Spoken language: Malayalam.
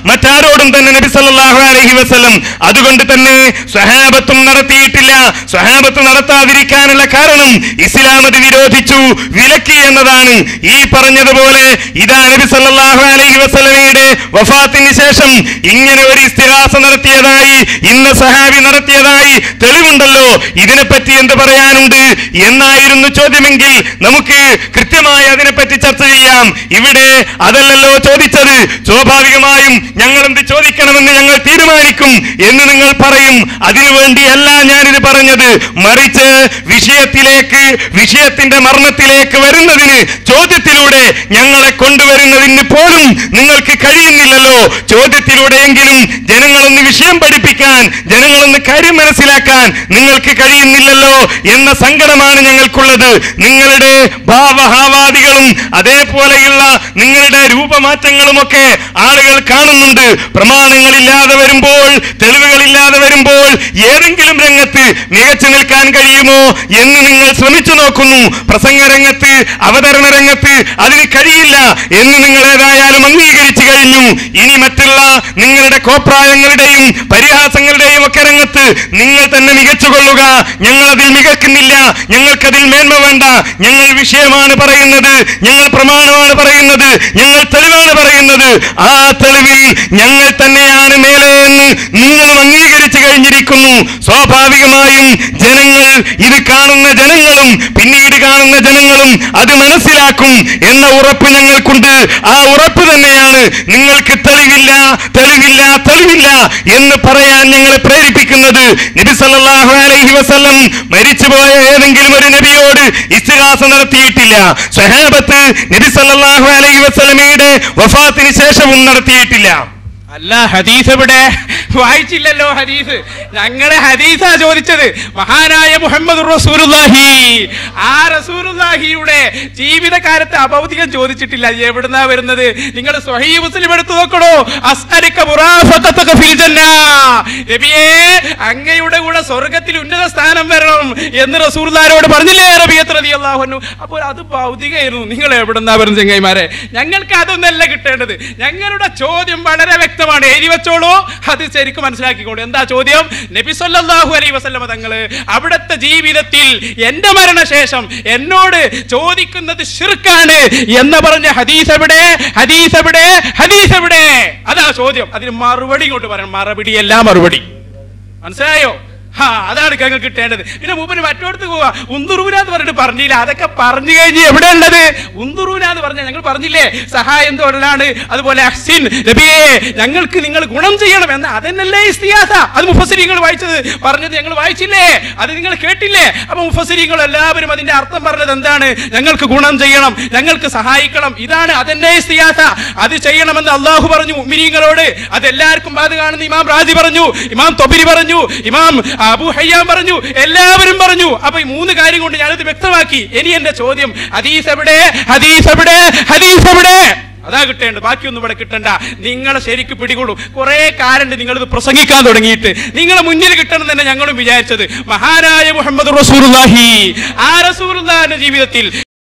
മറ്റാരോടും തന്നെ നബി സല്ലല്ലാഹു അലൈഹി വസല്ലം. അതുകൊണ്ട് തന്നെ സ്വഹാബത്തും നടത്തിയിട്ടില്ല. സ്വഹാബത്ത് നടത്താതിരിക്കാനുള്ള കാരണം ഇസ്ലാം അത് വിരോധിച്ചു, വിലക്കി എന്നതാണ്. ഈ പറഞ്ഞതുപോലെ ഇതാ നബി സല്ലല്ലാഹു അലൈഹി വസല്ലമയുടെ വഫാത്തിന് ശേഷം ഇങ്ങനെ ഒരു ഇസ്തിഗാസ നടത്തിയതായി, ഇന്ന സഹാബി നടത്തിയതായി തെളിവുണ്ടല്ലോ, ഇതിനെപ്പറ്റി എന്ത് പറയാനുണ്ട് എന്നായിരുന്നു ചോദ്യമെങ്കിൽ നമുക്ക് കൃത്യമായി അതിനെപ്പറ്റി ചർച്ച ചെയ്യാം. ഇവിടെ അതല്ലല്ലോ ചോദിച്ചത്. സ്വാഭാവികമായും ഞങ്ങൾ എന്ത് ചോദിക്കണമെന്ന് ഞങ്ങൾ തീരുമാനിക്കും എന്ന് നിങ്ങൾ പറയും. അതിനുവേണ്ടിയല്ല ഞാനിത് പറഞ്ഞത്. മറിച്ച് വിഷയത്തിന്റെ മർമ്മത്തിലേക്ക് വരുന്നതിന് ചോദ്യത്തിലൂടെ ഞങ്ങളെ കൊണ്ടുവരുന്നതിന് പോലും നിങ്ങൾക്ക് കഴിയുന്നില്ലല്ലോ. ചോദ്യത്തിലൂടെയെങ്കിലും ജനങ്ങളൊന്ന് വിഷയം പഠിപ്പിക്കാൻ, ജനങ്ങളൊന്ന് കാര്യം മനസ്സിലാക്കാൻ നിങ്ങൾക്ക് കഴിയുന്നില്ലല്ലോ എന്ന സങ്കടമാണ് ഞങ്ങൾക്കുള്ളത്. നിങ്ങളുടെ ഭാവഹാവാദികളും അതേപോലെയുള്ള നിങ്ങളുടെ രൂപമാറ്റങ്ങളുമൊക്കെ ആളുകൾ കാണുന്നുണ്ട്. പ്രമാണങ്ങളില്ലാതെ വരുമ്പോൾ, തെളിവുകളില്ലാതെ വരുമ്പോൾ ഏതെങ്കിലും രംഗത്ത് മികച്ചു നിൽക്കാൻ കഴിയുമോ എന്ന് നിങ്ങൾ ശ്രമിച്ചു നോക്കുന്നു. പ്രസംഗ രംഗത്ത്, അവതരണ രംഗത്ത് അതിന് കഴിയില്ല എന്ന് നിങ്ങൾ ഏതായാലും അംഗീകരിച്ചു കഴിഞ്ഞു. ഇനി മറ്റുള്ള നിങ്ങളുടെ കോപ്രായങ്ങളുടെയും പരിഹാസങ്ങളുടെയും ഒക്കെ രംഗത്ത് നിങ്ങൾ തന്നെ മികച്ചുകൊള്ളുക. ഞങ്ങളതിൽ മികക്കുന്നില്ല, ഞങ്ങൾക്കതിൽ മേന്മ വേണ്ട. ഞങ്ങൾ വിഷയമാണ് പറയുന്നത്, ഞങ്ങൾ പ്രമാണമാണ് പറയുന്നത്, ഞങ്ങൾ തെളിവാണ് പറയുന്നത്. ആ തെളിവിൽ ഞങ്ങൾ തന്നെയാണ് മേലെ എന്ന് നിങ്ങളും അംഗീകരിച്ചു കഴിഞ്ഞിരിക്കുന്നു. സ്വാഭാവികമായും ജനങ്ങൾ, ഇത് കാണുന്ന ജനങ്ങളും പിന്നീട് കാണുന്ന ജനങ്ങളും അത് മനസ്സിലാക്കും എന്ന ഉറപ്പ് ഞങ്ങൾക്കുണ്ട്. ആ ഉറപ്പ് തന്നെയാണ് നിങ്ങൾക്ക് തെളിവില്ല തെളിവില്ല തെളിവില്ല എന്ന് പറയാൻ ഞങ്ങളെ പ്രേരിപ്പിക്കുന്നത്. നബി സല്ലല്ലാഹു അലൈഹി വസല്ലം മരിച്ചുപോയ ഏതെങ്കിലും ഒരു നബിയോട് ഇസ്തിഗാസ നടത്തിയിട്ടില്ല. സ്വഹാബത്ത് നബി സല്ലല്ലാഹു അലൈഹി വസല്ലമയുടെ വഫാത്തിന് ശേഷവും നടത്തിയിട്ടില്ല. അല്ല, ഹദീസ് എവിടെ? വായിച്ചില്ലല്ലോ ഹദീസ്. ഞങ്ങളെ ഹദീസാ ചോദിച്ചത്. മഹാനായ മുഹമ്മദ് റസൂലുള്ളാഹി, ആ റസൂലുള്ളാഹിയുടെ ജീവിതകാലത്ത് അഭൗതികം ചോദിച്ചിട്ടില്ല. എവിടുന്നാ വരുന്നത്? നിങ്ങൾ സ്വഹീഹ് മുസ്ലിം എടുത്തു നോക്കണോ. അസ്അലുക മുറാഫഖതക ഫിൽ ജന്ന, നബിയേ അങ്ങയുടെ കൂടെ സ്വർഗ്ഗത്തിൽ ഉന്നത സ്ഥാനം വരണം എന്ന് റസൂലുള്ളാഹിയോട് പറഞ്ഞില്ലേ റബീഅത്ത് റളിയല്ലാഹു അൻഹു? അപ്പോൾ അത് ഭൗതികമായിരുന്നു. നിങ്ങൾ എവിടുന്നാ വരുന്നത് ചങ്ങായിമാരെ? ഞങ്ങൾക്ക് അതൊന്നല്ല കിട്ടേണ്ടത്. ഞങ്ങളുടെ ചോദ്യം വളരെ വ്യക്തമാണ്. എഴുതി വെച്ചോളൂ, അത് ശരിക്കും മനസ്സിലാക്കിക്കോളൂ. എന്താ ചോദ്യം? നബി സല്ലല്ലാഹു അലൈഹി വസല്ലം തങ്ങള് അവിടുത്തെ ജീവിതത്തിൽ എന്റെ മരണശേഷം എന്നോട് ചോദിക്കുന്നത് ശിർക്കാണ് എന്ന് പറഞ്ഞ ഹദീസ് എവിടെ? ഹദീസ് എവിടെ? ഹദീസ് എവിടെ? അതാ ചോദ്യം. അതിന് മറുപടി ഇങ്ങോട്ട് പറയണം. മറുപടി അല്ല മറുപടി. മനസ്സിലായോ? അതാണ് ഞങ്ങൾ കിട്ടേണ്ടത്. പിന്നെ മൂപ്പര് മറ്റോടത്ത് പോവാ ഉന്തുറൂന എന്ന് പറഞ്ഞിട്ട് പറഞ്ഞില്ല. അതൊക്കെ പറഞ്ഞു കഴിഞ്ഞ് എവിടെ ഉള്ളത്? ഉന്തുറൂന എന്ന് പറഞ്ഞാൽ ഞങ്ങൾ പറഞ്ഞില്ലേ സഹായം തൊഴിലാണ്, അതുപോലെ അഹ്സിൻ നബിയേ ഞങ്ങൾക്ക് നിങ്ങൾ ഗുണം ചെയ്യണം എന്ന്. അതന്നല്ലേ ഇസ്തിഗാസ? അത് മുഫസ്സിരീങ്ങൾ വായിച്ചത് പറഞ്ഞത് ഞങ്ങൾ വായിച്ചില്ലേ? അത് നിങ്ങൾ കേട്ടില്ലേ? അപ്പൊ മുഫസ്സിരീങ്ങൾ എല്ലാവരും അതിന്റെ അർത്ഥം പറഞ്ഞത് എന്താണ്? ഞങ്ങൾക്ക് ഗുണം ചെയ്യണം, ഞങ്ങൾക്ക് സഹായിക്കണം, ഇതാണ് അതന്നെ ഇസ്തിഗാസ. അത് ചെയ്യണമെന്ന് അള്ളാഹു പറഞ്ഞു മുഅ്മിനീങ്ങളോട്. അതെല്ലാവർക്കും അത് കാണുന്ന ഇമാം റാസി പറഞ്ഞു, ഇമാം തൊബരി പറഞ്ഞു, ഇമാം അബൂ ഹയ്യാൻ പറഞ്ഞു, എല്ലാവരും പറഞ്ഞു. അപ്പൊ ഈ മൂന്ന് കാര്യം കൊണ്ട് ഞാനത് വ്യക്തമാക്കി. ഇനി എന്റെ ചോദ്യം, ഹദീസ് എവിടെ? ഹദീസ് എവിടെ? ഹദീസ് എവിടെ? അതാ കിട്ടേണ്ടത്. ബാക്കിയൊന്നും ഇവിടെ കിട്ടണ്ട. നിങ്ങളെ ശരിക്ക് പിടികൊള്ളൂ. കുറെ കാലണ്ട് നിങ്ങളിത് പ്രസംഗിക്കാൻ തുടങ്ങിയിട്ട്. നിങ്ങളെ മുന്നിൽ കിട്ടണം തന്നെ ഞങ്ങളും വിചാരിച്ചത്. മഹാനായ മുഹമ്മദ് റസൂലുള്ളാഹി, ആ റസൂലുള്ളാഹിന്റെ ജീവിതത്തിൽ